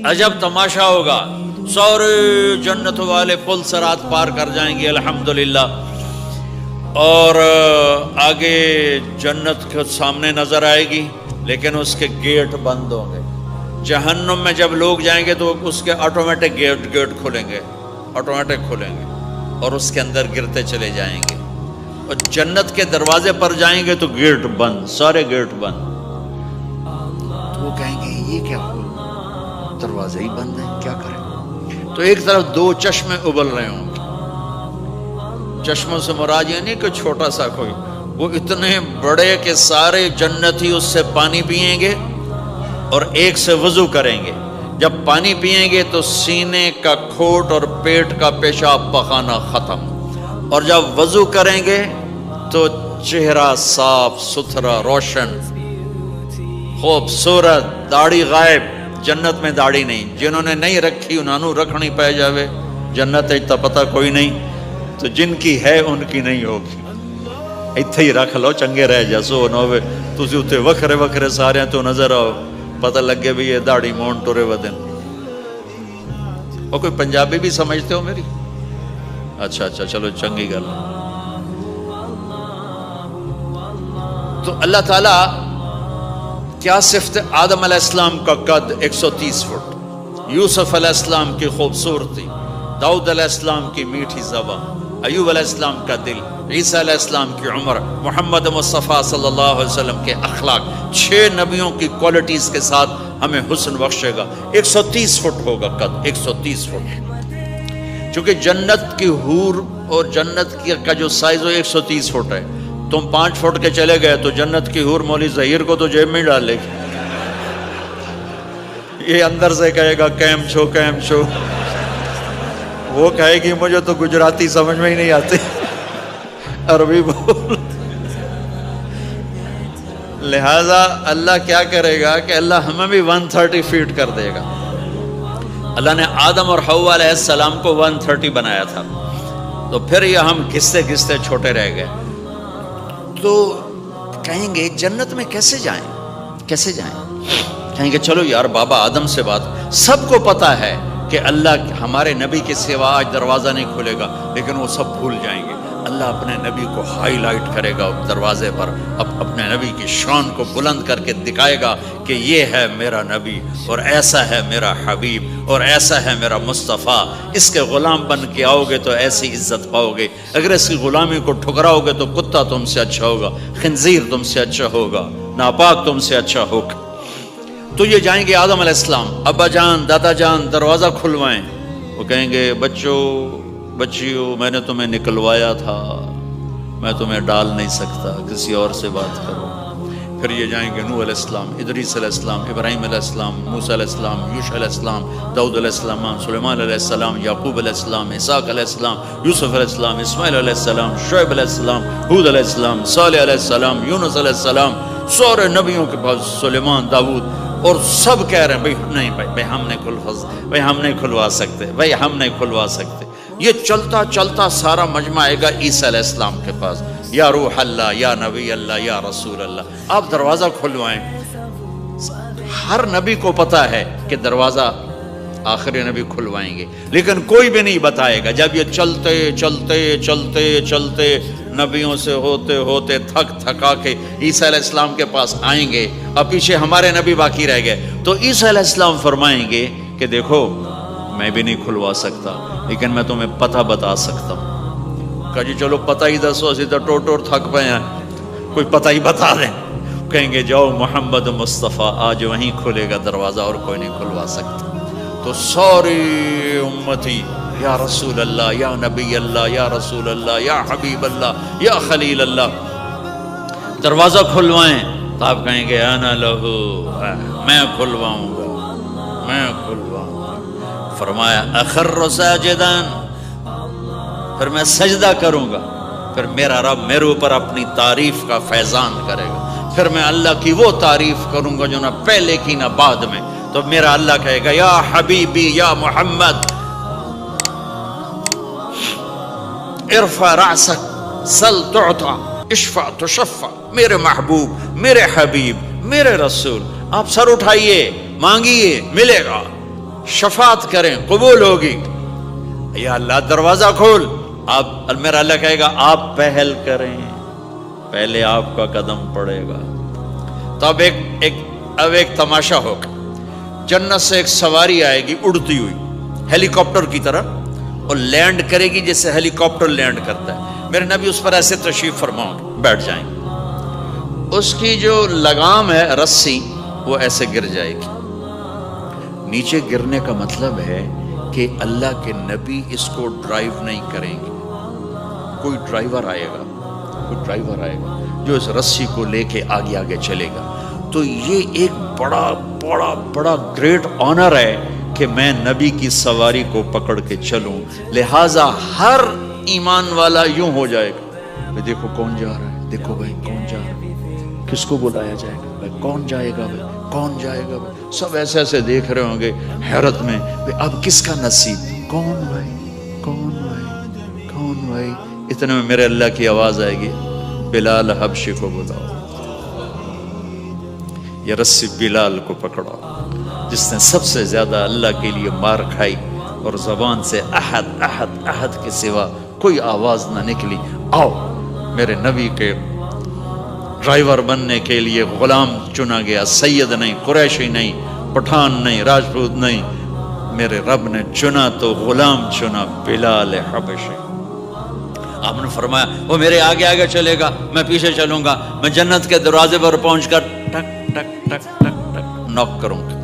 عجب تماشا ہوگا، سارے جنت والے پل صراط پار کر جائیں گے الحمدللہ، اور آگے جنت کے سامنے نظر آئے گی لیکن اس کے گیٹ بند ہوں گے۔ جہنم میں جب لوگ جائیں گے تو اس کے آٹومیٹک گیٹ کھلیں گے، آٹومیٹک کھلیں گے اور اس کے اندر گرتے چلے جائیں گے، اور جنت کے دروازے پر جائیں گے تو گیٹ بند، سارے گیٹ بند۔ تو وہ کہیں گے یہ کیا ہوا، دروازے ہی بند ہیں، کیا کریں؟ تو ایک طرف دو چشمے ابل رہے ہوں گے، چشموں سے مراد یہ نہیں کہ چھوٹا سا کوئی، وہ اتنے بڑے کہ سارے جنتی اس سے پانی پئیں گے اور ایک سے وضو کریں گے۔ جب پانی پئیں گے تو سینے کا کھوٹ اور پیٹ کا پیشاب پخانا ختم، اور جب وضو کریں گے تو چہرہ صاف ستھرا روشن خوبصورت، داڑھی غائب۔ جنت میں داڑھی نہیں، جنہوں نے نہیں رکھی انہوں نے رکھنی پہ جاوے، جنت تا پتہ کوئی نہیں، تو جن کی ہے ان کی نہیں ہوگی۔ ایتھے ہی رکھ لو، چنگے رہ جسو نہ ہوئے تسی اتنے وکھرے وکھرے سارے تو نظر آؤ، پتہ لگے بھی یہ داڑھی مون ٹورے ودن۔ اور کوئی پنجابی بھی سمجھتے ہو میری؟ اچھا چلو چنگی گل۔ تو اللہ تعالیٰ کیا صفت، آدم علیہ السلام کا قد 130 فٹ، یوسف علیہ السلام کی خوبصورتی، داؤد علیہ السلام کی میٹھی زبان، ایوب علیہ السلام کا دل، عیسیٰ علیہ السلام کی عمر، محمد مصطفیٰ صلی اللہ علیہ وسلم کے اخلاق، 6 نبیوں کی کوالٹیز کے ساتھ ہمیں حسن بخشے گا۔ 130 فٹ ہوگا قد، 130 فٹ، چونکہ جنت کی حور اور جنت کا جو سائز ہے 130 فٹ ہے۔ تم 5 فٹ کے چلے گئے تو جنت کی حور مولوی ظہیر کو تو جیب میں ڈال لے گی، یہ اندر سے کہے گا کیم چھو، وہ کہے گی مجھے تو گجراتی سمجھ میں ہی نہیں آتی، عربی بول۔ لہذا اللہ کیا کرے گا کہ اللہ ہمیں بھی 130 فیٹ کر دے گا۔ اللہ نے آدم اور حوا علیہ السلام کو 130 بنایا تھا، تو پھر یہ ہم گھستے گھستے چھوٹے رہ گئے۔ تو کہیں گے جنت میں کیسے جائیں؟ کہیں گے چلو یار بابا آدم سے بات، سب کو پتہ ہے کہ اللہ ہمارے نبی کے سوا آج دروازہ نہیں کھلے گا، لیکن وہ سب بھول جائیں گے۔ اللہ اپنے نبی کو ہائی لائٹ کرے گا دروازے پر، اپنے نبی کی شان کو بلند کر کے دکھائے گا کہ یہ ہے میرا نبی، اور ایسا ہے میرا حبیب، اور ایسا ہے میرا مصطفیٰ۔ اس کے غلام بن کے آؤ گے تو ایسی عزت پاؤ گے، اگر اس کی غلامی کو ٹھکراؤ گے تو کتا تم سے اچھا ہوگا، خنزیر تم سے اچھا ہوگا، ناپاک تم سے اچھا ہوگا۔ تو یہ جائیں گے آدم علیہ السلام، ابا جان دادا جان دروازہ کھلوائیں۔ وہ کہیں گے بچیو میں نے تمہیں نکلوایا تھا، میں تمہیں ڈال نہیں سکتا، کسی اور سے بات کرو۔ پھر یہ جائیں گے نوح علیہ السلام، ادریس علیہ السلام، ابراہیم علیہ السلام، موسیٰ علیہ السلام، یوشع علیہ السلام، داؤد علیہ السلام، سلیمان علیہ السلام، یعقوب علیہ السلام، اسحاق علیہ السلام، یوسف علیہ السلام، اسماعیل علیہ السلام، شعیب علیہ السلام، ہود علیہ السلام، صالح علیہ السلام، یونس علیہ السلام، سارے نبیوں کے پاس، سلیمان، داؤد، اور سب کہہ رہے ہیں بھائی نہیں بھائی ہم نہیں کھلوا سکتے۔ یہ چلتا چلتا سارا مجمع آئے گا عیسیٰ علیہ السلام کے پاس، یا روح اللہ، یا نبی اللہ، یا رسول اللہ، آپ دروازہ کھلوائیں۔ ہر نبی کو پتا ہے کہ دروازہ آخری نبی کھلوائیں گے، لیکن کوئی بھی نہیں بتائے گا۔ جب یہ چلتے چلتے چلتے چلتے نبیوں سے ہوتے ہوتے تھکا کے عیسیٰ علیہ السلام کے پاس آئیں گے، اب پیچھے ہمارے نبی باقی رہ گئے، تو عیسیٰ علیہ السلام فرمائیں گے کہ دیکھو میں بھی نہیں کھلوا سکتا، لیکن میں تمہیں پتہ بتا سکتا ہوں۔ کہا جی چلو پتہ ہی دسو، اسی تو ٹور تھک پئے ہیں، کوئی پتہ ہی بتا دیں۔ کہیں گے جاؤ محمد مصطفیٰ، آج وہیں کھلے گا دروازہ، اور کوئی نہیں کھلوا سکتا۔ تو ساری امتی یا رسول اللہ، یا نبی اللہ، یا رسول اللہ، یا حبیب اللہ، یا خلیل اللہ، دروازہ کھلوائیں۔ تو آپ کہیں گے انا لہو، میں کھلواؤں گا۔ فرمایا اخر ساجدان، پھر میں سجدہ کروں گا، پھر میرا رب میرے اوپر اپنی تعریف کا فیضان کرے گا، پھر میں اللہ کی وہ تعریف کروں گا جو نہ پہلے کی نہ بعد میں۔ تو میرا اللہ کہے گا یا حبیبی یا محمد ارفع رأسک سل تعطا اشفع تشفع، میرے محبوب، میرے حبیب، میرے رسول، آپ سر اٹھائیے، مانگیے، ملے گا۔ شفاعت کریں قبول ہوگی. یا اللہ دروازہ کھول. آپ میرا اللہ کہے گا آپ پہل کریں, پہلے آپ کا قدم پڑے گا. تو اب ایک تماشا ہوگا. جنت سے ایک سواری آئے گی اڑتی ہوئی ہیلی کاپٹر کی طرح, اور لینڈ کرے گی جیسے ہیلی کاپٹر لینڈ کرتا ہے. میرے نبی اس پر ایسے تشریف فرماؤں بیٹھ جائیں گے. اس کی جو لگام ہے رسی وہ ایسے گر جائے گی. نیچے گرنے کا مطلب ہے کہ اللہ کے نبی اس کو ڈرائیو نہیں کریں گے. کوئی ڈرائیور آئے گا جو اس رسی کو لے کے آگے آگے چلے گا. تو یہ ایک بڑا بڑا بڑا گریٹ آنر ہے کہ میں نبی کی سواری کو پکڑ کے چلوں. لہٰذا ہر ایمان والا یوں ہو جائے گا, دیکھو کون جا رہا ہے, دیکھو بھائی کون جا رہا ہے, کس کو بلایا جائے گا, بھائی کون جائے گا, بھائی کون جائے گا. بھائی سب ایسے ایسے دیکھ رہے ہوں گے حیرت میں, اب کس کا نصیب, کون بھائی کون بھائی کون بھائی. اتنے میں میرے اللہ کی آواز آئے گی, بلال حبشی کو بلاؤ. یہ رسی بلال کو پکڑا جس نے سب سے زیادہ اللہ کے لیے مار کھائی اور زبان سے احد احد احد کے سوا کوئی آواز نہ نکلی. آؤ میرے نبی کے ڈرائیور بننے کے لیے غلام چنا گیا. سید نہیں, قریشی نہیں, پٹھان نہیں, راجپوت نہیں, میرے رب نے چنا تو غلام چنا, بلال حبشی. آپ نے فرمایا وہ میرے آگے آگے چلے گا, میں پیچھے چلوں گا. میں جنت کے دروازے پر پہنچ کر ٹک ٹک ٹک ٹک ٹک نوک کروں گا.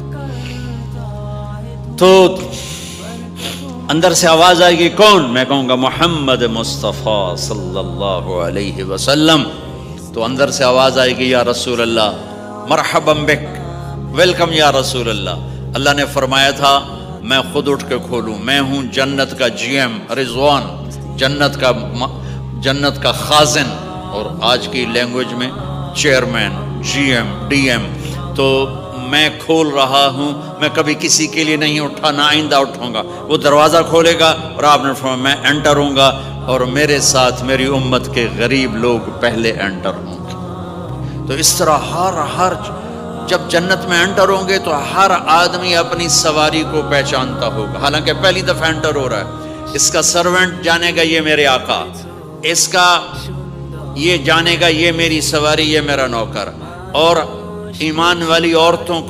تو اندر سے آواز آئے گی, کون؟ میں کہوں گا محمد مصطفیٰ صلی اللہ علیہ وسلم. تو اندر سے آواز آئے گی, یا رسول اللہ مرحبا بک, ویلکم یا رسول اللہ. اللہ نے فرمایا تھا میں خود اٹھ کے کھولوں, میں ہوں جنت کا جی ایم رضوان, جنت کا خازن, اور آج کی لینگویج میں chairman, G M, D M. تو میں کھول رہا ہوں, میں کبھی کسی کے لیے نہیں اٹھا, نہ آئندہ اٹھوں گا. وہ دروازہ کھولے گا اور آپ نے فرمایا میں انٹر ہوں گا, اور میرے ساتھ میری امت کے غریب لوگ پہلے انٹر ہوں گے. تو اس طرح ہر جب جنت میں انٹر ہوں گے تو ہر آدمی اپنی سواری کو پہچانتا ہوگا. حالانکہ پہلی دفعہ انٹر ہو رہا ہے. اس کا سرونٹ جانے گا یہ میرے آقا, اس کا یہ جانے گا یہ میری سواری, یہ میرا نوکر. اور ایمان والی عورتوں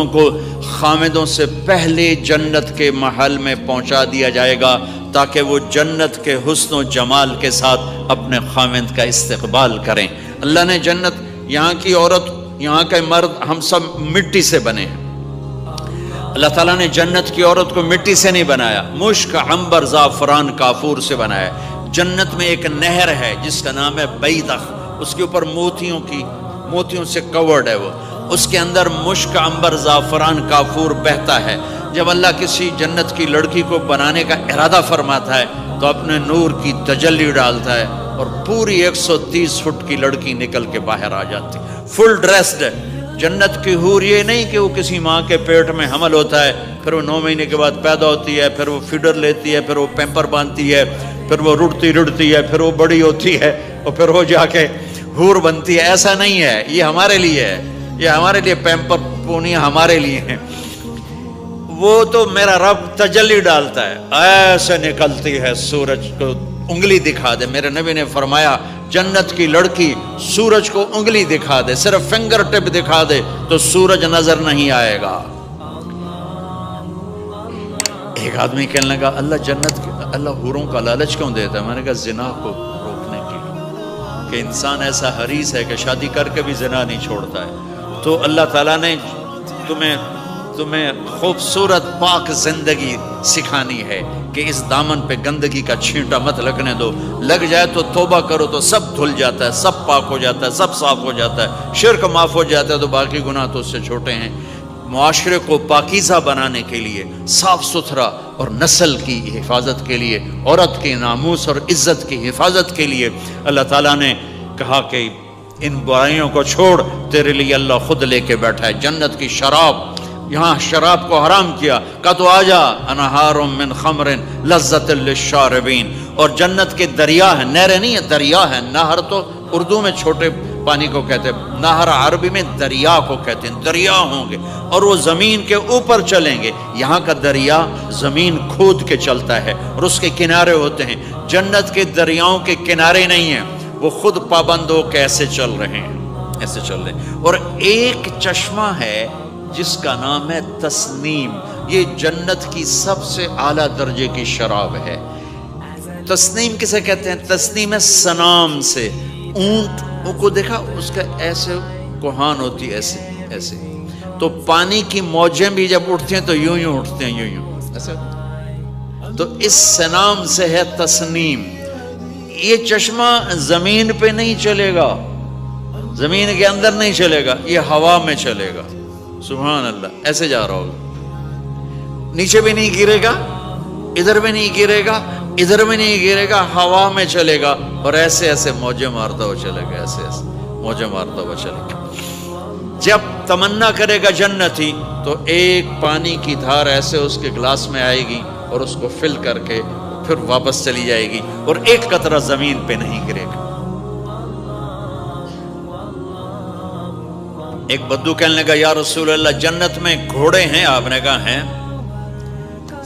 کو خامدوں سے پہلے جنت کے محل میں پہنچا دیا جائے گا تاکہ وہ جنت کے حسن و جمال کے ساتھ اپنے خامد کا استقبال کریں. اللہ نے جنت, یہاں کی عورت, یہاں کے مرد, ہم سب مٹی سے بنے ہیں. اللہ تعالیٰ نے جنت کی عورت کو مٹی سے نہیں بنایا, مشک, عنبر, زعفران, کافور سے بنایا. جنت میں ایک نہر ہے جس کا نام ہے بیدخ, اس کے اوپر موتیوں سے کورڈ ہے. وہ اس کے اندر مشک, عنبر, زعفران, کافور بہتا ہے. جب اللہ کسی جنت کی لڑکی کو بنانے کا ارادہ فرماتا ہے تو اپنے نور کی تجلی ڈالتا ہے اور پوری 130 فٹ کی لڑکی نکل کے باہر آ جاتی, فل ڈریسڈ. جنت کی حور یہ نہیں کہ وہ کسی ماں کے پیٹ میں حمل ہوتا ہے, پھر وہ 9 مہینے کے بعد پیدا ہوتی ہے, پھر وہ فیڈر لیتی ہے, پھر وہ پیمپر باندھتی ہے, پھر وہ رڑتی ہے, پھر وہ بڑی ہوتی ہے, اور پھر وہ جا کے حور بنتی ہے. ایسا نہیں ہے, یہ ہمارے لیے ہے, یہ ہمارے لیے پیمپر پونیاں ہمارے لیے ہیں. وہ تو میرا رب تجلی ڈالتا ہے, ایسے نکلتی ہے سورج کو انگلی دکھا دے. میرے نبی نے فرمایا جنت کی لڑکی سورج کو انگلی دکھا دے, صرف فنگر ٹپ دکھا دے تو سورج نظر نہیں آئے گا. ایک آدمی کہنے لگا اللہ حوروں کا لالچ کیوں دیتا ہے؟ میں نے کہا زنا کو روکنے کے لیے, کہ انسان ایسا حریص ہے کہ شادی کر کے بھی زنا نہیں چھوڑتا ہے. تو اللہ تعالیٰ نے تمہیں خوبصورت پاک زندگی سکھانی ہے کہ اس دامن پہ گندگی کا چھینٹا مت لگنے دو. لگ جائے تو توبہ کرو تو سب دھل جاتا ہے, سب پاک ہو جاتا ہے, سب صاف ہو جاتا ہے, شرک معاف ہو جاتا ہے, تو باقی گناہ تو اس سے چھوٹے ہیں. معاشرے کو پاکیزہ بنانے کے لیے, صاف ستھرا, اور نسل کی حفاظت کے لیے, عورت کے ناموس اور عزت کی حفاظت کے لیے اللہ تعالیٰ نے کہا کہ ان برائیوں کو چھوڑ, تیرے لیے اللہ خود لے کے بیٹھا ہے جنت کی شراب. یہاں شراب کو حرام کیا, کہا تو آجا انہار من خمر لذت للشاربین. اور جنت کے دریا ہیں, نہریں نہیں ہیں, دریا ہیں. نہر تو اردو میں چھوٹے پانی کو کہتے ہیں، نہر عربی میں دریا کو کہتے ہیں، دریا ہوں گے اور وہ زمین کے اوپر چلیں گے۔ یہاں کا دریا زمین کھود کے چلتا ہے اور اس کے کنارے ہوتے ہیں۔ جنت کے دریاؤں کے کنارے نہیں ہیں، وہ خود پابند ہو کے ایسے چل رہے ہیں، ایسے چل رہے ہیں۔ اور ایک چشمہ ہے جس کا نام ہے تسنیم، یہ جنت کی سب سے اعلیٰ درجے کی شراب ہے۔ تسنیم کسے کہتے ہیں؟ تسنیم ہے سنام سے، اونٹ کو دیکھا اس کا ایسے کوہان ہوتی ہے، ایسے ایسے، تو پانی کی موجیں بھی جب اٹھتی ہیں تو یوں یوں اٹھتے ہیں، یوں یوں ایسے، تو اس سنام سے ہے تسنیم۔ یہ چشمہ زمین پہ نہیں چلے گا، زمین کے اندر نہیں چلے گا، یہ ہوا میں چلے گا۔ سبحان اللہ، ایسے جا رہا ہوگا، نیچے بھی نہیں گرے گا، ادھر بھی نہیں گرے گا، ادھر میں نہیں گرے گا، ہوا میں چلے گا اور ایسے ایسے موجیں مارتا ہوا چلے گا، ایسے ایسے موجیں مارتا ہوا چلے گا۔ جب تمنا کرے گا جنتی تو ایک پانی کی دھار ایسے اس کے گلاس میں آئے گی اور اس کو فل کر کے پھر واپس چلی جائے گی اور ایک قطرہ زمین پہ نہیں گرے گا۔ ایک بدو کہنے لگا یا رسول اللہ جنت میں گھوڑے ہیں؟ آپ نے کہا ہیں،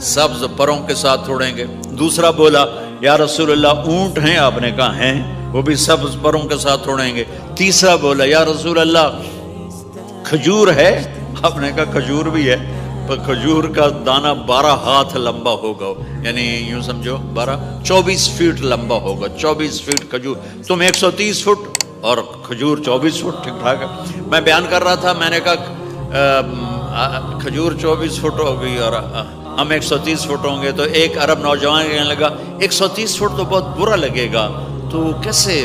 سبز پروں کے ساتھ اڑیں گے۔ دوسرا بولا یا رسول اللہ اونٹ ہیں؟ آپ نے کہا ہیں، وہ بھی سبز پروں کے ساتھ اڑیں گے۔ تیسرا بولا یا رسول اللہ کھجور ہے؟ آپ نے کہا کھجور بھی ہے، پر کھجور کا دانہ 12 ہاتھ لمبا ہوگا، یعنی یوں سمجھو 24 فٹ لمبا ہوگا، 24 فٹ کھجور، تم 130 فٹ اور کھجور 24 فٹ، ٹھیک ٹھاک ہے۔ میں بیان کر رہا تھا، میں نے کہا کھجور 24 فٹ ہوگی اور ہم 130 فٹ ہوں گے، تو ایک عرب نوجوان کہنے لگا 130 فٹ تو بہت برا لگے گا، تو کیسے،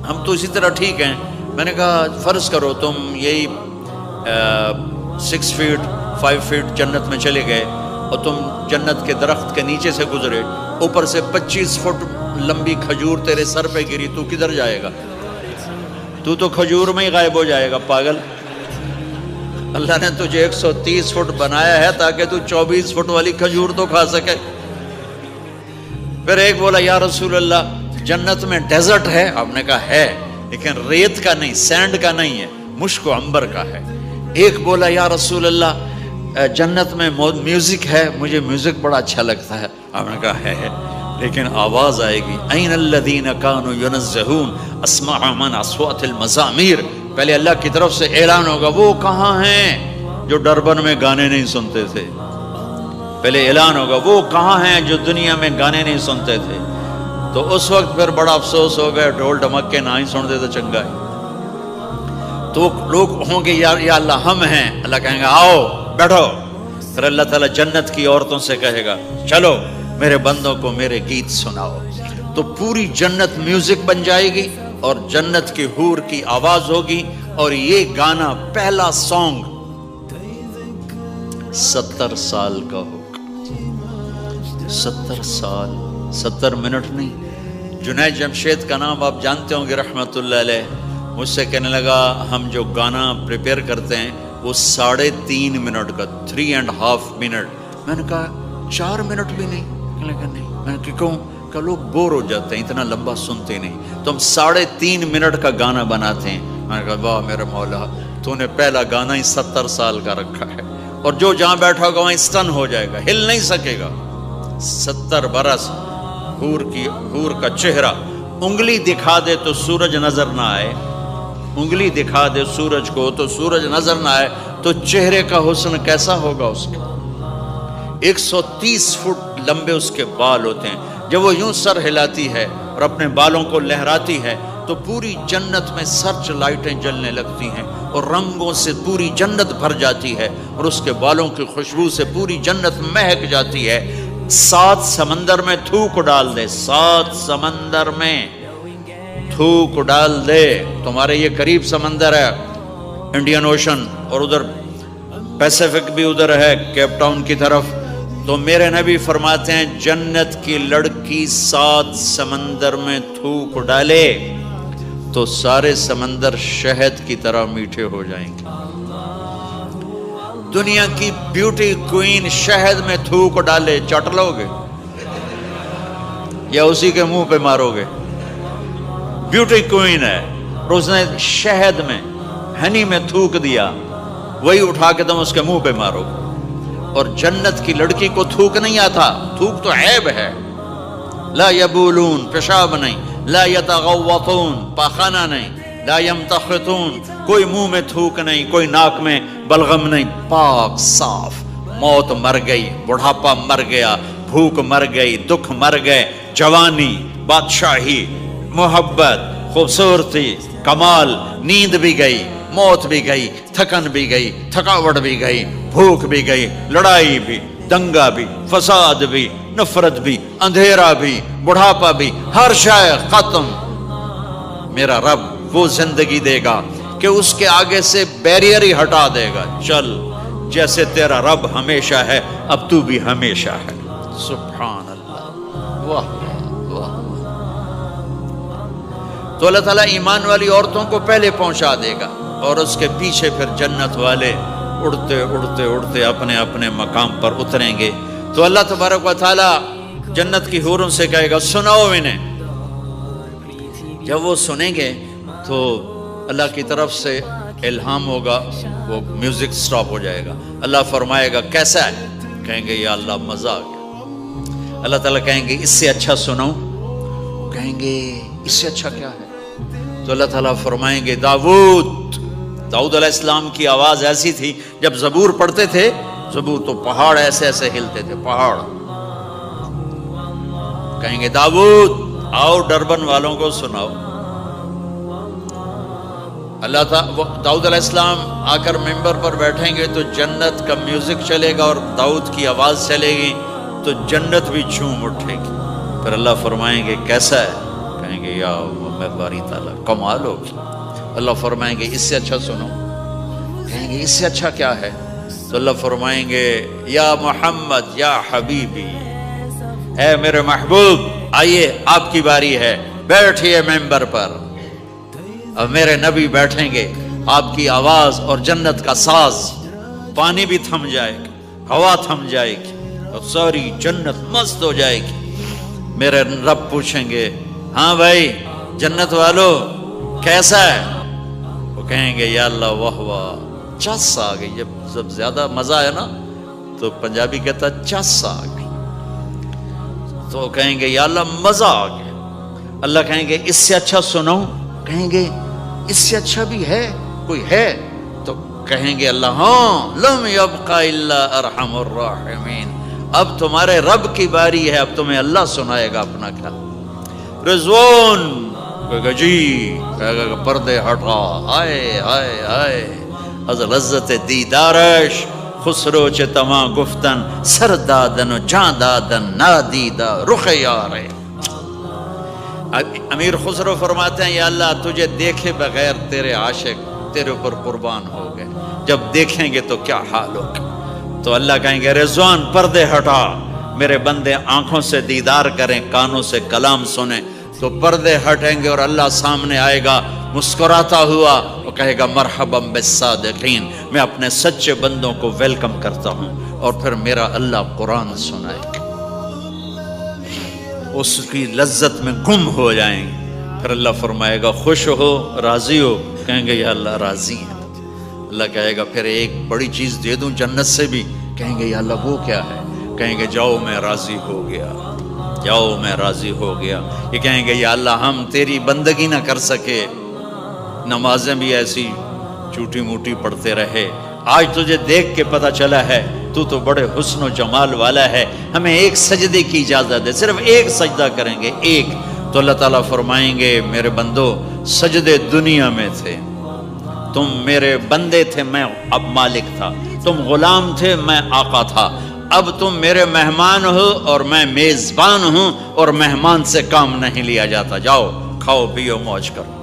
ہم تو اسی طرح ٹھیک ہیں۔ میں نے کہا فرض کرو تم یہی 6 فٹ 5 فٹ جنت میں چلے گئے اور تم جنت کے درخت کے نیچے سے گزرے، اوپر سے 25 فٹ لمبی کھجور تیرے سر پہ گری، تو کدھر جائے گا؟ تو کھجور میں ہی غائب ہو جائے گا، پاگل۔ اللہ نے تجھے 130 فٹ بنایا ہے تاکہ تو 24 فٹ والی کھجور تو کھا سکے۔ پھر ایک بولا یا رسول اللہ جنت میں ڈیزرٹ ہے؟ آپ نے کہا ہے، لیکن ریت کا نہیں، سینڈ کا نہیں ہے، مشک و عنبر کا ہے۔ ایک بولا یا رسول اللہ جنت میں میوزک ہے؟ مجھے میوزک بڑا اچھا لگتا ہے۔ آپ نے کہا ہے، لیکن آواز آئے گی این الذین کانوا ینزہون اسمع من اصوات المزامیر، پہلے اللہ کی طرف سے اعلان ہوگا وہ کہاں ہیں جو ڈربن میں گانے نہیں سنتے تھے، پہلے اعلان ہوگا وہ کہاں ہیں جو دنیا میں گانے نہیں سنتے تھے، تو اس وقت پھر بڑا افسوس ہوگا، ڈھول ڈھمکے نہ ہی سنتے تو چنگا ہے۔ تو لوگ ہوں گے یا اللہ ہم ہیں، اللہ کہیں گا آؤ بیٹھو، پھر اللہ تعالیٰ جنت کی عورتوں سے کہے گا چلو میرے بندوں کو میرے گیت سناؤ، تو پوری جنت میوزک بن جائے گی اور جنت کی حور کی آواز ہوگی، اور یہ گانا پہلا سانگ 70 سال کا ہوگا، 70 سال، 70 منٹ نہیں۔ جنید جمشید کا نام آپ جانتے ہوں گے رحمت اللہ علیہ، مجھ سے کہنے لگا ہم جو گانا پریپیئر کرتے ہیں وہ 3.5 منٹ کا، 3.5 منٹ۔ میں نے کہا 4 منٹ بھی نہیں؟ کہنے لگا نہیں۔ میں نے کہا کیوں؟ کہ لوگ بور ہو جاتے ہیں، اتنا لمبا سنتے نہیں، تو ہم 3.5 منٹ کا گانا بناتے ہیں۔ میں نے کہا واہ میرے مولا، تو نے پہلا گانا ہی 70 سال کا رکھا ہے، اور جو جہاں بیٹھا ہوگا وہیں اسٹن ہو جائے گا، ہل نہیں سکے گا۔ 70 برس حور کا چہرہ، انگلی دکھا دے تو سورج نظر نہ آئے، انگلی دکھا دے سورج کو تو سورج نظر نہ آئے، تو چہرے کا حسن کیسا ہوگا اس کا؟ 130 فٹ لمبے اس کے بال ہوتے ہیں، جب وہ یوں سر ہلاتی ہے اور اپنے بالوں کو لہراتی ہے تو پوری جنت میں سرچ لائٹیں جلنے لگتی ہیں اور رنگوں سے پوری جنت بھر جاتی ہے، اور اس کے بالوں کی خوشبو سے پوری جنت مہک جاتی ہے۔ 7 سمندر میں تھوک ڈال دے، 7 سمندر میں تھوک ڈال دے، تمہارے یہ قریب سمندر ہے انڈین اوشن، اور ادھر پیسیفک بھی ادھر ہے کیپ ٹاؤن کی طرف، تو میرے نبی فرماتے ہیں جنت کی لڑکی 7 سمندر میں تھوک ڈالے تو سارے سمندر شہد کی طرح میٹھے ہو جائیں گے۔ دنیا کی بیوٹی کوئین شہد میں تھوک ڈالے، چٹ لو گے یا اسی کے منہ پہ مارو گے؟ بیوٹی کوئین ہے، اور اس نے شہد میں ہنی میں تھوک دیا، وہی اٹھا کے تم اس کے منہ پہ مارو۔ اور جنت کی لڑکی کو تھوک نہیں آتا، تھوک تو عیب ہے۔ لا یبولون، پیشاب نہیں، لا یتغوطون، پاخانہ نہیں، لا یمتخطون، کوئی منہ میں تھوک نہیں، کوئی ناک میں بلغم نہیں، پاک صاف۔ موت مر گئی، بڑھاپا مر گیا، بھوک مر گئی، دکھ مر گئے، جوانی، بادشاہی، محبت، خوبصورتی، کمال، نیند بھی گئی، موت بھی گئی، تھکن بھی گئی، تھکاوٹ بھی گئی، بھوک بھی گئی، لڑائی بھی، دنگا بھی، فساد بھی، نفرت بھی، اندھیرا بھی، بڑھاپا بھی، ہر شے ختم۔ میرا رب وہ زندگی دے گا کہ اس کے آگے سے بیریئر ہی ہٹا دے گا، چل جیسے تیرا رب ہمیشہ ہے اب تو بھی ہمیشہ ہے۔ سبحان اللہ، واہ واہ۔ تو اللہ تعالیٰ ایمان والی عورتوں کو پہلے پہنچا دے گا اور اس کے پیچھے پھر جنت والے اڑتے اڑتے اڑتے اپنے اپنے مقام پر اتریں گے۔ تو اللہ تبارک و تعالیٰ جنت کی حوروں سے کہے گا سناؤ انہیں۔ جب وہ سنیں گے تو اللہ کی طرف سے الہام ہوگا، وہ میوزک سٹاپ ہو جائے گا۔ اللہ فرمائے گا کیسا ہے؟ کہیں گے یا اللہ مزہ آ گیا۔ اللہ تعالیٰ کہیں گے اس سے اچھا سناؤں؟ کہیں گے اس سے اچھا کیا ہے؟ تو اللہ تعالیٰ فرمائیں گے داؤد علیہ السلام کی آواز ایسی تھی، جب زبور پڑھتے تھے، زبور تو پہاڑ ایسے ایسے ہلتے تھے، پہاڑ۔ کہیں گے داؤد آؤ ڈربن والوں کو سناؤ۔ اللہ تعالیٰ داؤد علیہ السلام آ کر ممبر پر بیٹھیں گے تو جنت کا میوزک چلے گا اور داؤد کی آواز چلے گی تو جنت بھی جھوم اٹھے گی۔ پھر اللہ فرمائیں گے کیسا ہے؟ کہیں گے یا میں باری تعالیٰ کمال ہوگی۔ اللہ فرمائیں گے اس سے اچھا سنو۔ کہیں گے اس سے اچھا کیا ہے؟ تو اللہ فرمائیں گے یا محمد یا حبیبی، اے میرے محبوب آئیے آپ کی باری ہے، بیٹھیے ممبر پر۔ اب میرے نبی بیٹھیں گے، آپ کی آواز اور جنت کا ساز، پانی بھی تھم جائے گا، ہوا تھم جائے گی اور ساری جنت مست ہو جائے گی۔ میرے رب پوچھیں گے ہاں بھائی جنت والو کیسا ہے؟ وہ کہیں گے یا اللہ واہ واہ، چس آ گئی۔ جب زیادہ مزہ ہے نا تو پنجابی کہتا چس آ گئی، تو کہیں گے یا اللہ مزہ آ گیا۔ اللہ کہیں گے اس سے اچھا سناؤں؟ کہیں گے اس سے اچھا بھی ہے، کوئی ہے؟ تو کہیں گے اللہ ہاں لم یبقى الا ارحم الراحمین، اب تمہارے رب کی باری ہے، اب تمہیں اللہ سنائے گا اپنا کیا۔ رضوان کہے گا جی، کہے گا پردے ہٹا، آئے آئے آئے از لذت دیدارش خسرو چه تما گفتن سر دادن و جان دادن نادیدہ رخ یارے۔ امیر خسرو فرماتے ہیں یا اللہ تجھے دیکھے بغیر تیرے عاشق تیرے اوپر قربان ہو گئے، جب دیکھیں گے تو کیا حال ہوگا۔ تو اللہ کہیں گے رضوان پردے ہٹا، میرے بندے آنکھوں سے دیدار کریں، کانوں سے کلام سنیں، تو پردے ہٹیں گے اور اللہ سامنے آئے گا مسکراتا ہوا، وہ کہے گا مرحبا بالصادقین، میں اپنے سچے بندوں کو ویلکم کرتا ہوں۔ اور پھر میرا اللہ قرآن سنائے گا، اس کی لذت میں گم ہو جائیں گے۔ پھر اللہ فرمائے گا خوش ہو، راضی ہو؟ کہیں گے یا اللہ راضی ہیں۔ اللہ کہے گا پھر ایک بڑی چیز دے دوں جنت سے بھی؟ کہیں گے یا اللہ وہ کیا ہے؟ کہیں گے جاؤ میں راضی ہو گیا، جاؤ میں راضی ہو گیا۔ یہ کہیں گے یا اللہ ہم تیری بندگی نہ کر سکے، نمازیں بھی ایسی چوٹی موٹی پڑھتے رہے، آج تجھے دیکھ کے پتہ چلا ہے تو بڑے حسن و جمال والا ہے، ہمیں ایک سجدے کی اجازت دے، صرف ایک سجدہ کریں گے، ایک۔ تو اللہ تعالیٰ فرمائیں گے میرے بندو سجدے دنیا میں تھے، تم میرے بندے تھے، میں اب مالک تھا، تم غلام تھے، میں آقا تھا، اب تم میرے مہمان ہو اور میں میزبان ہوں، اور مہمان سے کام نہیں لیا جاتا، جاؤ کھاؤ پیو موج کرو۔